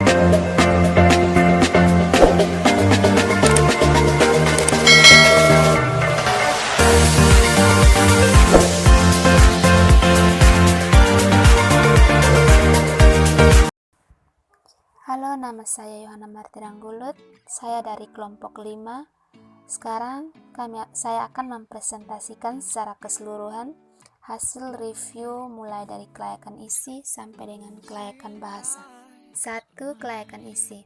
Halo, nama saya Yohana Marti Ranggulut. Saya dari kelompok 5. Sekarang saya akan mempresentasikan secara keseluruhan hasil review mulai dari kelayakan isi sampai dengan kelayakan bahasa. 1. Kelayakan isi.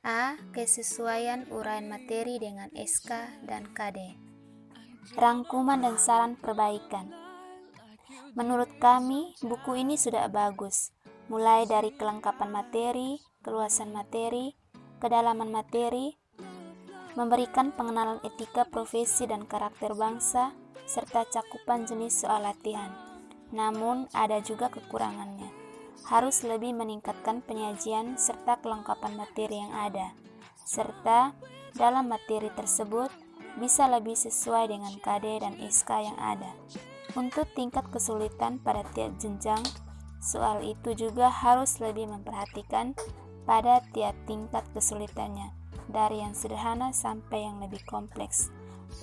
A. Kesesuaian uraian materi dengan SK dan KD. Rangkuman dan saran perbaikan. Menurut kami, buku ini sudah bagus. Mulai dari kelengkapan materi, keluasan materi, kedalaman materi, memberikan pengenalan etika profesi dan karakter bangsa, serta cakupan jenis soal latihan. Namun, ada juga kekurangannya. Harus lebih meningkatkan penyajian serta kelengkapan materi yang ada, serta dalam materi tersebut bisa lebih sesuai dengan KD dan SK yang ada. Untuk tingkat kesulitan pada tiap jenjang, soal itu juga harus lebih memperhatikan pada tiap tingkat kesulitannya, dari yang sederhana sampai yang lebih kompleks,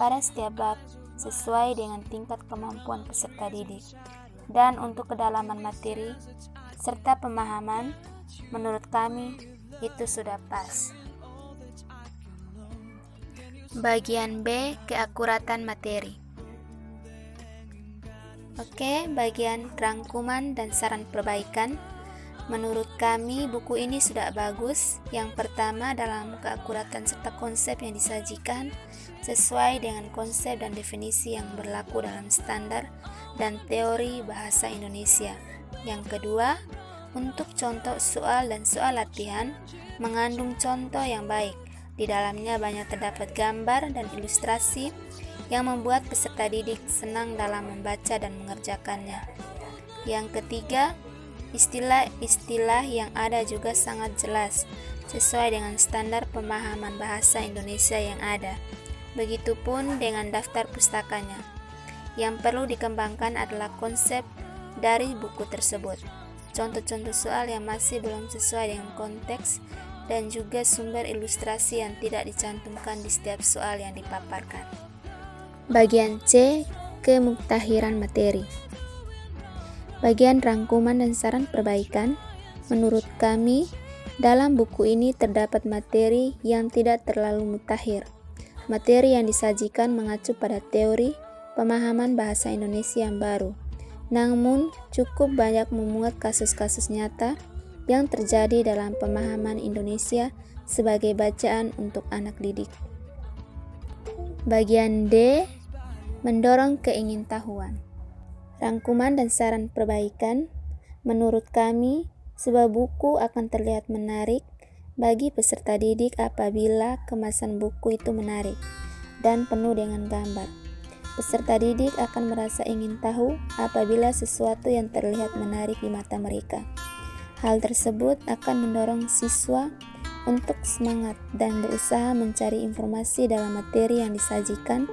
pada setiap bab sesuai dengan tingkat kemampuan peserta didik. Dan untuk kedalaman materi serta pemahaman, menurut kami itu sudah pas. Bagian B, keakuratan materi. Oke, bagian rangkuman dan saran perbaikan. Menurut kami, buku ini sudah bagus. Yang pertama, dalam keakuratan serta konsep yang disajikan sesuai dengan konsep dan definisi yang berlaku dalam standar dan teori bahasa Indonesia. Yang kedua, untuk contoh soal dan soal latihan mengandung contoh yang baik. Di dalamnya banyak terdapat gambar dan ilustrasi yang membuat peserta didik senang dalam membaca dan mengerjakannya. Yang ketiga, istilah-istilah yang ada juga sangat jelas, sesuai dengan standar pemahaman bahasa Indonesia yang ada. Begitupun dengan daftar pustakanya. Yang perlu dikembangkan adalah konsep dari buku tersebut, contoh-contoh soal yang masih belum sesuai dengan konteks, dan juga sumber ilustrasi yang tidak dicantumkan di setiap soal yang dipaparkan. Bagian C, kemuktahiran materi. Bagian rangkuman dan saran perbaikan. Menurut kami, dalam buku ini terdapat materi yang tidak terlalu mutakhir. Materi yang disajikan mengacu pada teori pemahaman bahasa Indonesia yang baru, namun cukup banyak memuat kasus-kasus nyata yang terjadi dalam pemahaman Indonesia sebagai bacaan untuk anak didik. Bagian D, mendorong keingintahuan. Rangkuman dan saran perbaikan. Menurut kami, sebuah buku akan terlihat menarik bagi peserta didik apabila kemasan buku itu menarik dan penuh dengan gambar. Peserta didik akan merasa ingin tahu apabila sesuatu yang terlihat menarik di mata mereka. Hal tersebut akan mendorong siswa untuk semangat dan berusaha mencari informasi dalam materi yang disajikan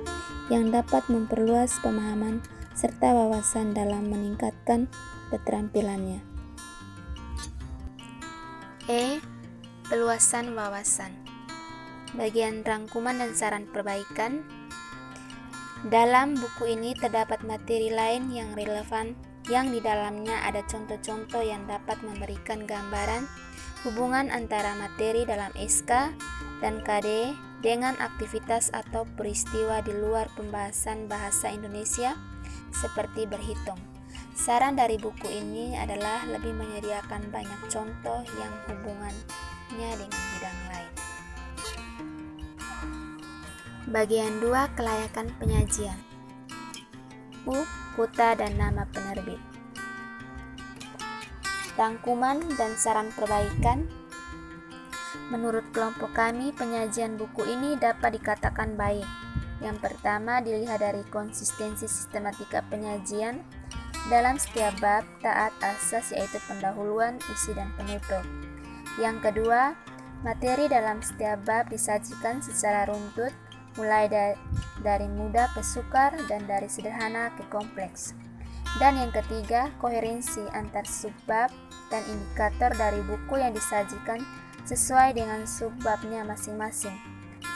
yang dapat memperluas pemahaman serta wawasan dalam meningkatkan keterampilannya. E. Peluasan wawasan. Bagian rangkuman dan saran perbaikan. Dalam buku ini terdapat materi lain yang relevan yang di dalamnya ada contoh-contoh yang dapat memberikan gambaran hubungan antara materi dalam SK dan KD dengan aktivitas atau peristiwa di luar pembahasan bahasa Indonesia seperti berhitung. Saran dari buku ini adalah lebih menyediakan banyak contoh yang hubungannya dengan bidang lain. Bagian 2, kelayakan penyajian. U. Kuta dan nama penerbit. Rangkuman dan saran perbaikan. Menurut kelompok kami, penyajian buku ini dapat dikatakan baik. Yang pertama, dilihat dari konsistensi sistematika penyajian dalam setiap bab taat asas, yaitu pendahuluan, isi, dan penutup. Yang kedua, materi dalam setiap bab disajikan secara runtut, mulai dari mudah ke sukar dan dari sederhana ke kompleks. Dan yang ketiga, koherensi antar subbab dan indikator dari buku yang disajikan sesuai dengan subbabnya masing-masing,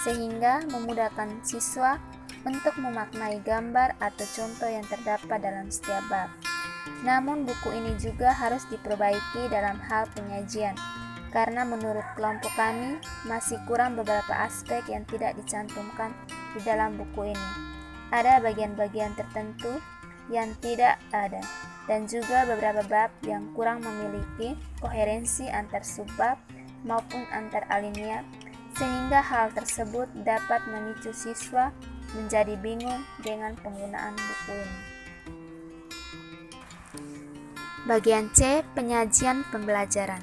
sehingga memudahkan siswa untuk memaknai gambar atau contoh yang terdapat dalam setiap bab. Namun buku ini juga harus diperbaiki dalam hal penyajian, karena menurut kelompok kami masih kurang beberapa aspek yang tidak dicantumkan di dalam buku ini. Ada bagian-bagian tertentu yang tidak ada, dan juga beberapa bab yang kurang memiliki koherensi antar subbab maupun antar alinea, sehingga hal tersebut dapat memicu siswa menjadi bingung dengan penggunaan buku ini. Bagian C, penyajian pembelajaran.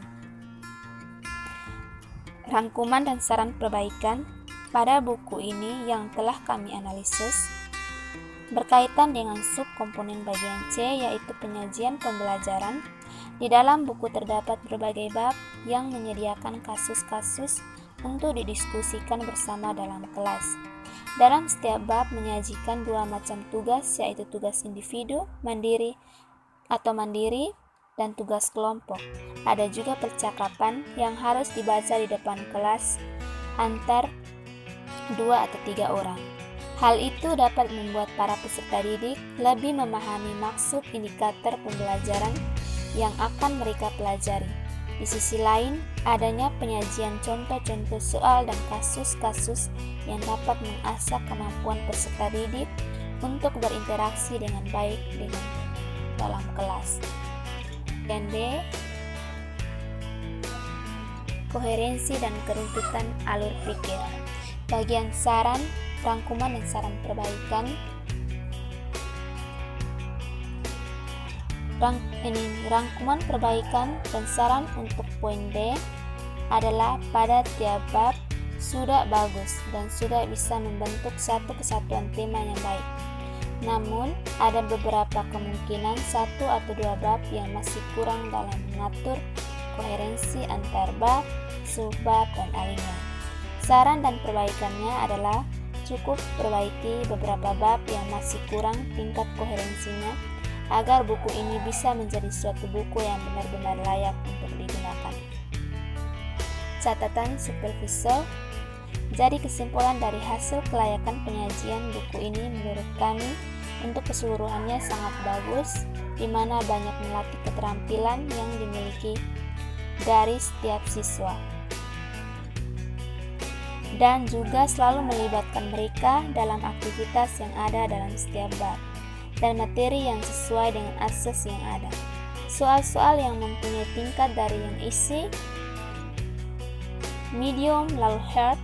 Rangkuman dan saran perbaikan pada buku ini yang telah kami analisis berkaitan dengan subkomponen bagian C, yaitu penyajian pembelajaran. Di dalam buku terdapat berbagai bab yang menyediakan kasus-kasus untuk didiskusikan bersama dalam kelas. Dalam setiap bab menyajikan dua macam tugas, yaitu tugas individu, mandiri, dan tugas kelompok. Ada juga percakapan yang harus dibaca di depan kelas antar 2 atau 3 orang. Hal itu dapat membuat para peserta didik lebih memahami maksud indikator pembelajaran yang akan mereka pelajari. Di sisi lain, adanya penyajian contoh-contoh soal dan kasus-kasus yang dapat mengasah kemampuan peserta didik untuk berinteraksi dengan baik dengan dalam kelas. Dan D, koherensi dan keruntutan alur pikir. Bagian saran, rangkuman dan saran perbaikan. Rangkuman perbaikan dan saran untuk poin D adalah pada tiap bab sudah bagus dan sudah bisa membentuk satu kesatuan tema yang baik. Namun, ada beberapa kemungkinan 1 atau 2 bab yang masih kurang dalam mengatur koherensi antar bab, subbab, dan alinea. Saran dan perbaikannya adalah cukup perbaiki beberapa bab yang masih kurang tingkat koherensinya agar buku ini bisa menjadi suatu buku yang benar-benar layak untuk digunakan. Catatan supervisor. Jadi kesimpulan dari hasil kelayakan penyajian buku ini menurut kami untuk keseluruhannya sangat bagus, di mana banyak melatih keterampilan yang dimiliki dari setiap siswa dan juga selalu melibatkan mereka dalam aktivitas yang ada dalam setiap bab dan materi yang sesuai dengan akses yang ada. Soal-soal yang mempunyai tingkat dari yang isi, medium, lalu hard,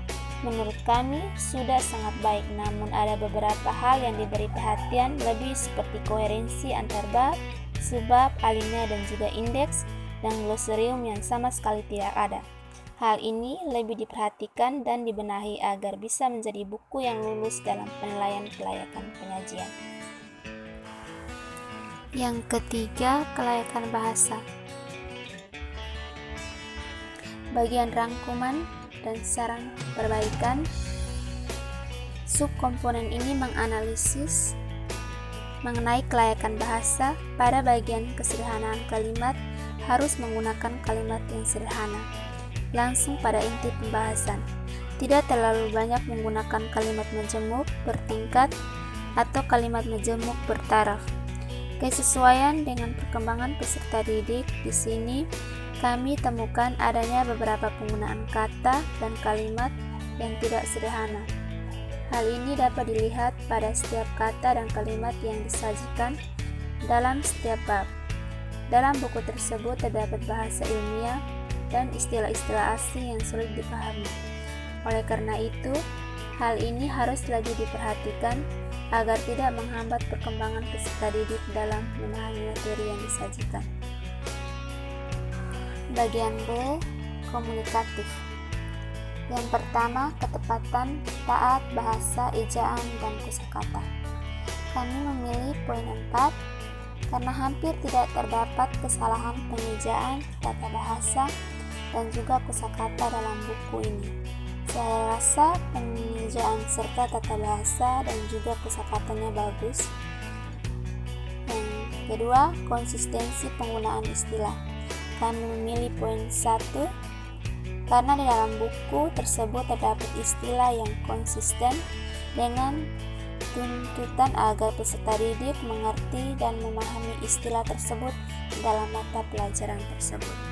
menurut kami sudah sangat baik, namun ada beberapa hal yang diberi perhatian lebih seperti koherensi antar bab, subbab, alinea, dan juga indeks dan glosarium yang sama sekali tidak ada. Hal ini lebih diperhatikan dan dibenahi agar bisa menjadi buku yang lulus dalam penilaian kelayakan penyajian. Yang ketiga, kelayakan bahasa. Bagian rangkuman dan saran perbaikan. Subkomponen ini menganalisis mengenai kelayakan bahasa. Pada bagian kesederhanaan kalimat harus menggunakan kalimat yang sederhana. Langsung pada inti pembahasan. Tidak terlalu banyak menggunakan kalimat majemuk bertingkat atau kalimat majemuk bertaraf. Kesesuaian dengan perkembangan peserta didik. Di sini kami temukan adanya beberapa penggunaan kata dan kalimat yang tidak sederhana. Hal ini dapat dilihat pada setiap kata dan kalimat yang disajikan dalam setiap bab. Dalam buku tersebut terdapat bahasa ilmiah dan istilah-istilah asing yang sulit dipahami. Oleh karena itu, hal ini harus lebih diperhatikan agar tidak menghambat perkembangan peserta didik dalam memahami materi yang disajikan. Bagian B, komunikatif. Yang pertama, ketepatan, taat, bahasa, ejaan, dan kosakata. Kami memilih poin 4 karena hampir tidak terdapat kesalahan pengejaan, tata bahasa, dan juga kosakata dalam buku ini. Saya rasa pengejaan serta tata bahasa dan juga kosakatanya bagus. Yang Kedua, konsistensi penggunaan istilah. Kami memilih poin 1 karena di dalam buku tersebut terdapat istilah yang konsisten dengan tuntutan agar peserta didik mengerti dan memahami istilah tersebut dalam mata pelajaran tersebut.